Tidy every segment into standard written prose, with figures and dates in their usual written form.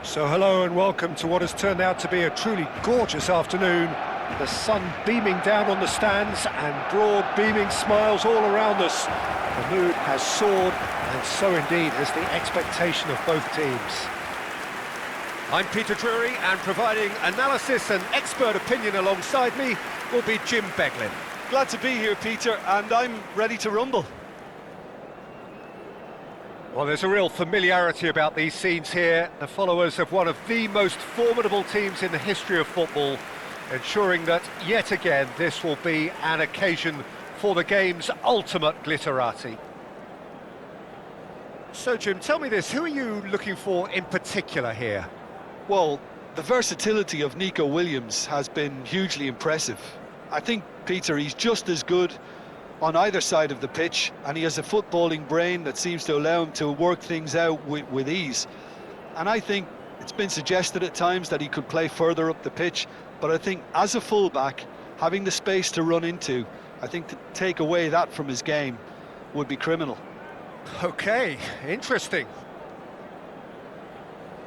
So hello and welcome to what has turned out to be a truly gorgeous afternoon. The sun beaming down on the stands and broad beaming smiles all around us. The mood has soared, and so indeed has the expectation of both teams. I'm Peter Drury, and providing analysis and expert opinion alongside me will be Jim Beglin. Glad to be here, Peter, and I'm ready to rumble. Well, there's a real familiarity about these scenes here. The followers of one of the most formidable teams in the history of football, ensuring that, yet again, this will be an occasion for the game's ultimate glitterati. So, Jim, tell me this, who are you looking for in particular here? Well, the versatility of Nico Williams has been hugely impressive. I think, Peter, he's just as good on either side of the pitch, and he has a footballing brain that seems to allow him to work things out with ease. And I think it's been suggested at times that he could play further up the pitch, but I think as a fullback, having the space to run into, I think to take away that from his game would be criminal. Okay, interesting.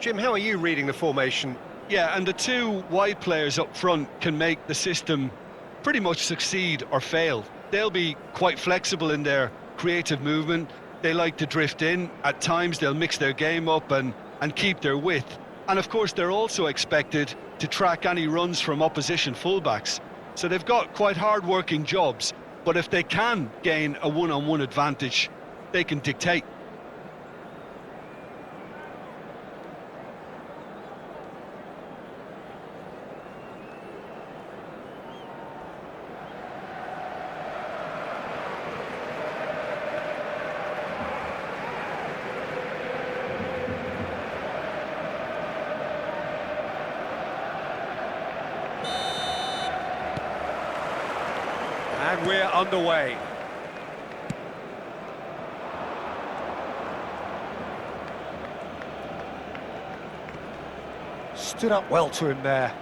Jim, how are you reading the formation? Yeah, and the two wide players up front can make the system pretty much succeed or fail. They'll be quite flexible in their creative movement. They like to drift in. At times they'll mix their game up and keep their width. And of course they're also expected to track any runs from opposition fullbacks. So they've got quite hard-working jobs, but if they can gain a one-on-one advantage, they can dictate. And we're underway. Stood up well to him there.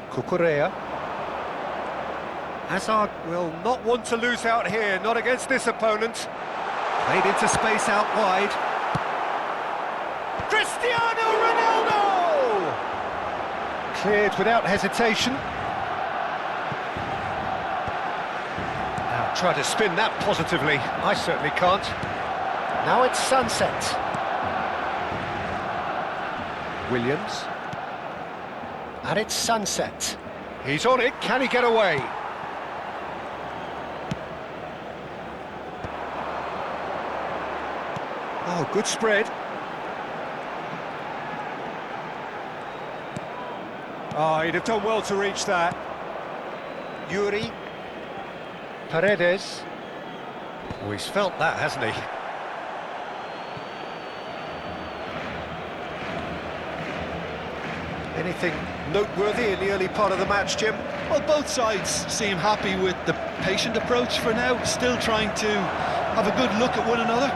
Cucurella. Hazard will not want to lose out here, not against this opponent. Played into space out wide. Cristiano Ronaldo! Cleared without hesitation. Now try to spin that positively. I certainly can't. Now it's Sunset. Williams. And it's Sunset. He's on it. Can he get away? Oh, good spread. Oh, he'd have done well to reach that. Yuri. Paredes. Oh, he's felt that, hasn't he? Anything noteworthy in the early part of the match, Jim? Well, both sides seem happy with the patient approach for now, still trying to have a good look at one another.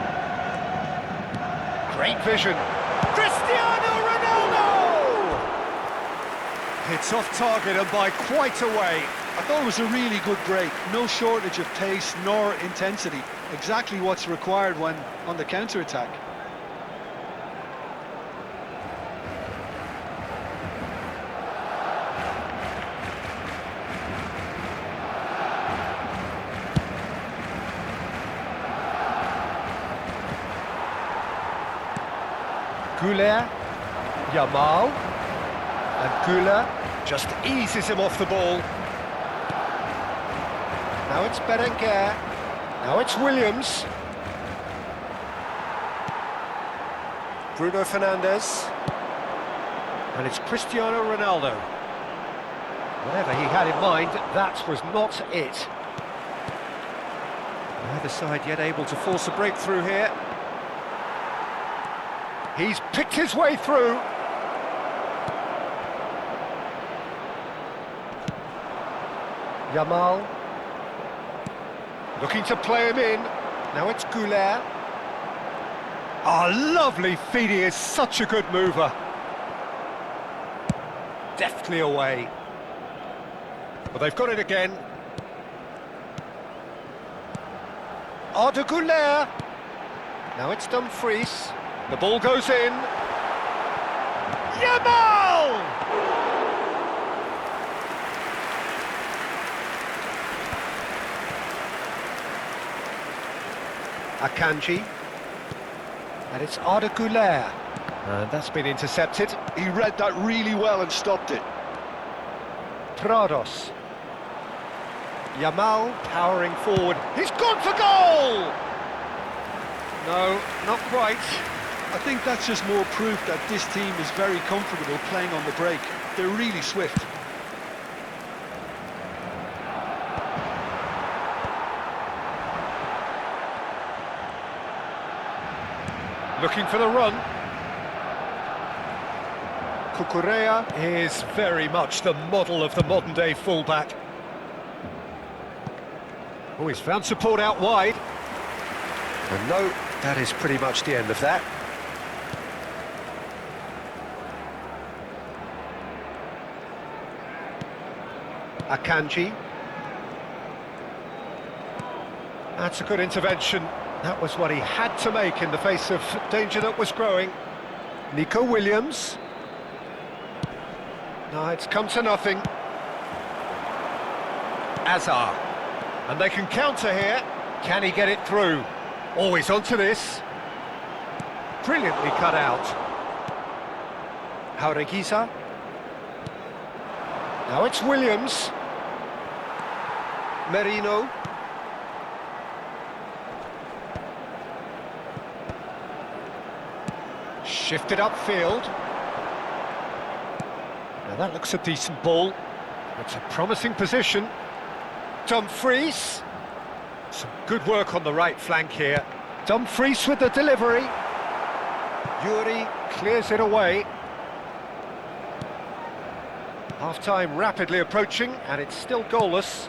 Great vision. Cristiano Ronaldo! It's off target and by quite a way. I thought it was a really good break. No shortage of pace nor intensity. Exactly what's required when on the counter-attack. Güler, Yamal, and Güler just eases him off the ball. Now it's Berenguer, now it's Williams. Bruno Fernandes, and it's Cristiano Ronaldo. Whatever he had in mind, that was not it. Neither side yet able to force a breakthrough here. He's picked his way through. Yamal. Looking to play him in. Now it's Güler. Oh, lovely feed. He is such a good mover. Deftly away. But they've got it again. Arda Güler. Now it's Dumfries. The ball goes in. Yamal! Akanji. And it's Arda Güler. And that's been intercepted. He read that really well and stopped it. Prados. Yamal powering forward. He's gone for goal! No, not quite. I think that's just more proof that this team is very comfortable playing on the break. They're really swift. Looking for the run. Cucurella is very much the model of the modern-day fullback. Oh, he's found support out wide. And no, that is pretty much the end of that. Akanji. That's a good intervention. That was what he had to make in the face of danger that was growing. Nico Williams. No, it's come to nothing. Azar. And they can counter here. Can he get it through? Always onto this. Brilliantly cut out. Jaureguiza. Now it's Williams. Merino. Shifted upfield. Now that looks a decent ball. It's a promising position. Dumfries. Some good work on the right flank here. Dumfries with the delivery. Yuri clears it away. Half-time rapidly approaching, and it's still goalless.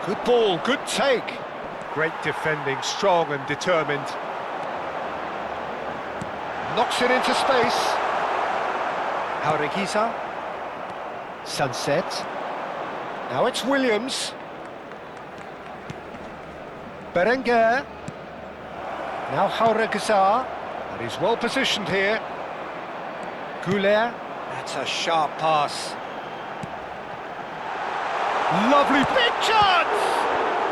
Good ball, good take. Great defending, strong and determined. Knocks it into space. Jaureguiza. Sunset. Now it's Williams. Berenguer. Now Jaureguiza. And he's well positioned here. Güler. That's a sharp pass. Lovely big chance!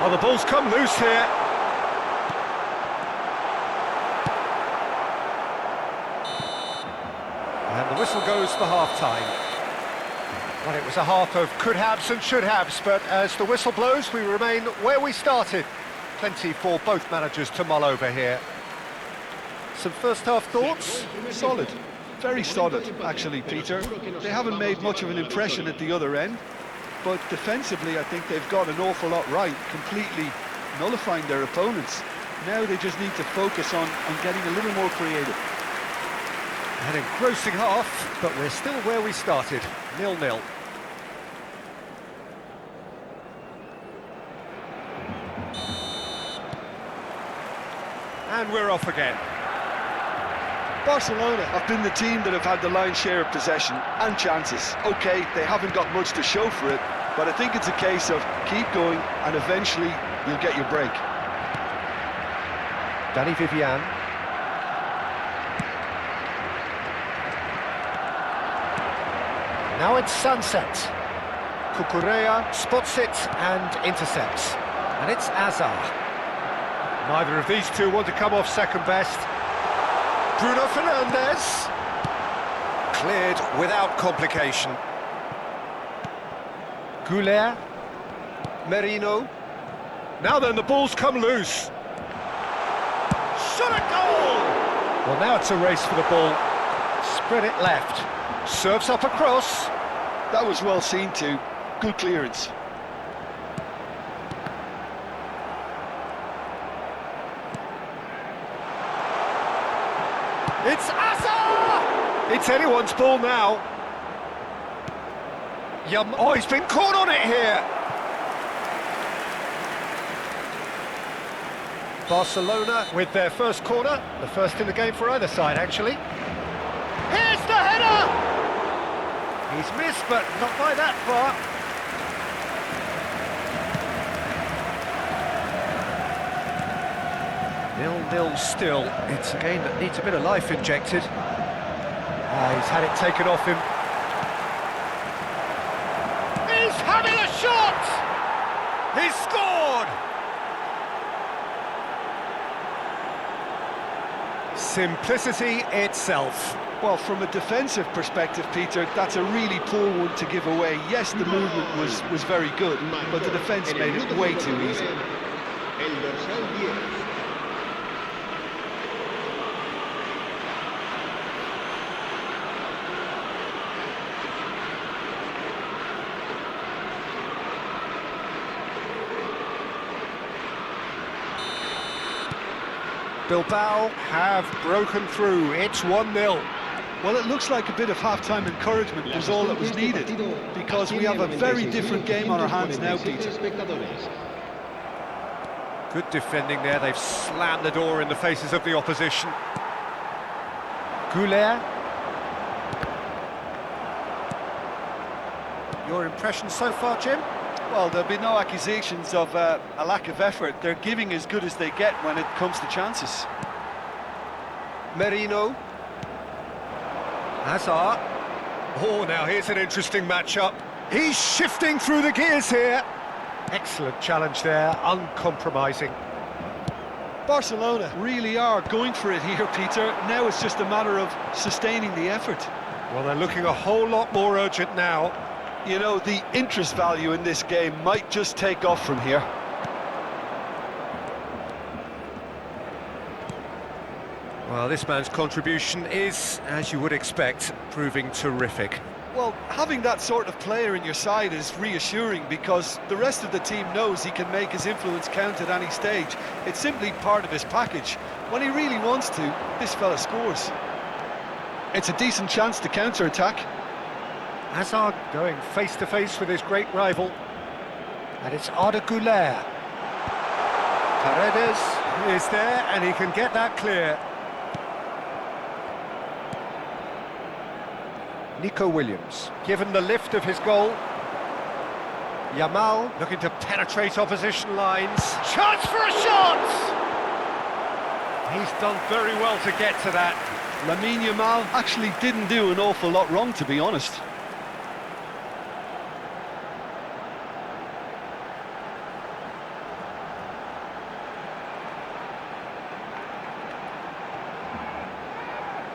Oh, the ball's come loose here. And the whistle goes for half-time. Well, it was a half of could-haves and should-haves, but as the whistle blows, we remain where we started. Plenty for both managers to mull over here. Some first-half thoughts? Solid. Very solid, actually, Peter. They haven't made much of an impression at the other end, but defensively I think they've got an awful lot right, completely nullifying their opponents. Now they just need to focus on getting a little more creative. An engrossing half, but we're still where we started, 0-0. And we're off again. Barcelona have been the team that have had the lion's share of possession and chances. OK, they haven't got much to show for it, but I think it's a case of keep going and eventually you'll get your break. Danny Vivian. Now it's Sunset. Cucurella spots it and intercepts. And it's Azar. Neither of these two want to come off second best. Bruno Fernandes. Cleared without complication. Güler. Merino. Now then, the ball's come loose. Shot at goal! Well, now it's a race for the ball. Spread it left. Serves up across. That was well seen too. Good clearance. It's Azar! It's anyone's ball now. Oh, he's been caught on it here. Barcelona with their first corner, the first in the game for either side, actually. Here's the header! He's missed, but not by that far. 0-0 still. It's a game that needs a bit of life injected. He's had it taken off him. He's having a shot! He's scored! Simplicity itself. Well, from a defensive perspective, Peter, that's a really poor one to give away. Yes, the movement was very good, but the defence made it way too easy. Bilbao have broken through. It's 1-0. Well, it looks like a bit of half-time encouragement was all that was needed, because we have a very different game on our hands now, Peter. Good defending there. They've slammed the door in the faces of the opposition. Goulet. Your impression so far, Jim? Well, there'll be no accusations of a lack of effort. They're giving as good as they get when it comes to chances. Merino. Hazard. Oh, now here's an interesting matchup. He's shifting through the gears here. Excellent challenge there, uncompromising. Barcelona really are going for it here, Peter. Now it's just a matter of sustaining the effort. Well, they're looking a whole lot more urgent now. You know, the interest value in this game might just take off from here. Well, this man's contribution is, as you would expect, proving terrific. Well, having that sort of player in your side is reassuring, because the rest of the team knows he can make his influence count at any stage. It's simply part of his package. When he really wants to, this fella scores. It's a decent chance to counter-attack. Hazard going face-to-face with his great rival. And it's Arda Güler. Paredes is there, and he can get that clear. Nico Williams, given the lift of his goal. Yamal looking to penetrate opposition lines. Chance for a shot! He's done very well to get to that. Lamine Yamal actually didn't do an awful lot wrong, to be honest.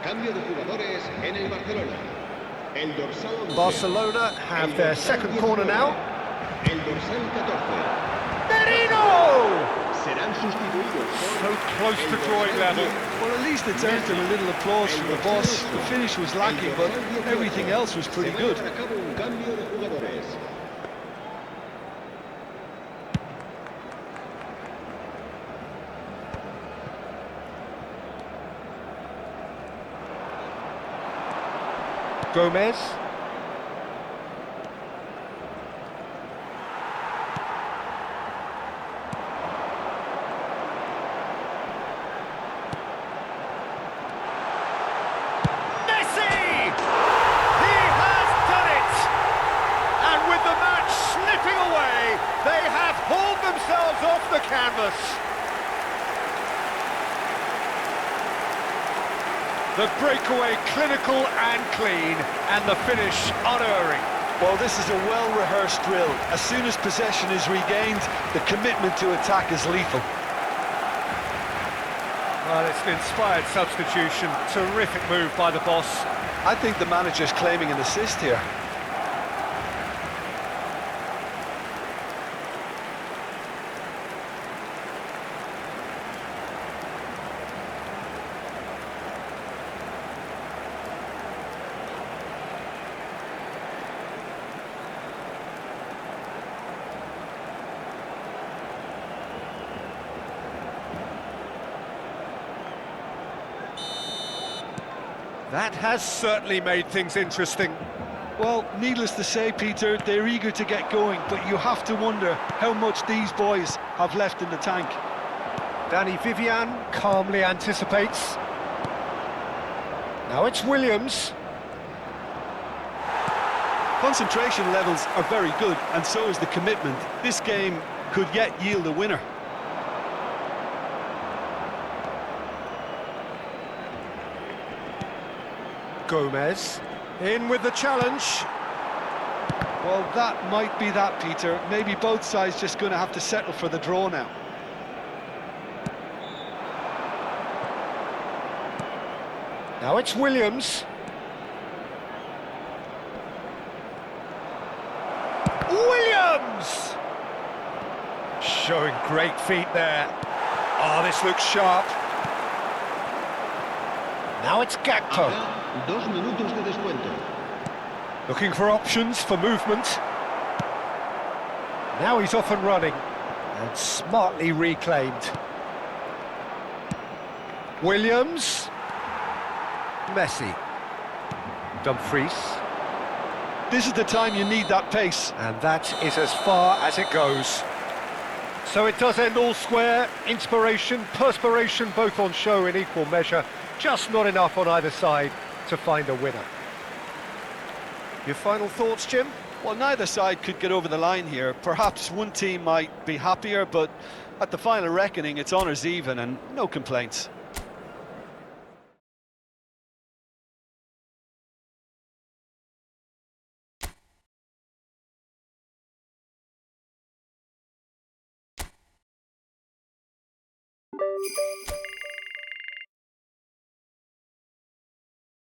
Cambio de jugadores en el Barcelona. El dorsal Barcelona have their second corner now. El dorsal 14. Merino! Serán sustituidos So close to drawing level. Well, at least it's earned him a little applause from the boss. The finish was lacking, but everything else was pretty good. Se va a llevar a cabo un cambio de jugadores. Gomez. Messi! He has done it! And with the match slipping away, they have hauled themselves off the canvas. The breakaway clinical and clean, and the finish unerring. Well, this is a well-rehearsed drill. As soon as possession is regained, the commitment to attack is lethal. Well, it's an inspired substitution. Terrific move by the boss. I think the manager's claiming an assist here. That has certainly made things interesting. Well, needless to say, Peter, they're eager to get going, but you have to wonder how much these boys have left in the tank. Danny Vivian calmly anticipates. Now it's Williams. Concentration levels are very good, and so is the commitment. This game could yet yield a winner. Gomez, in with the challenge. Well, that might be that, Peter. Maybe both sides just going to have to settle for the draw now. Now it's Williams. Williams! Showing great feet there. Oh, this looks sharp. Now it's Gakpo. Habrá 2 minutos de descuento. Looking for options for movement. Now he's off and running. And smartly reclaimed. Williams. Messi. Dumfries. This is the time you need that pace. And that is as far as it goes. So it does end all square. Inspiration, perspiration, both on show in equal measure. Just not enough on either side to find a winner. Your final thoughts, Jim? Well, neither side could get over the line here. Perhaps one team might be happier, but at the final reckoning, it's honours even and no complaints.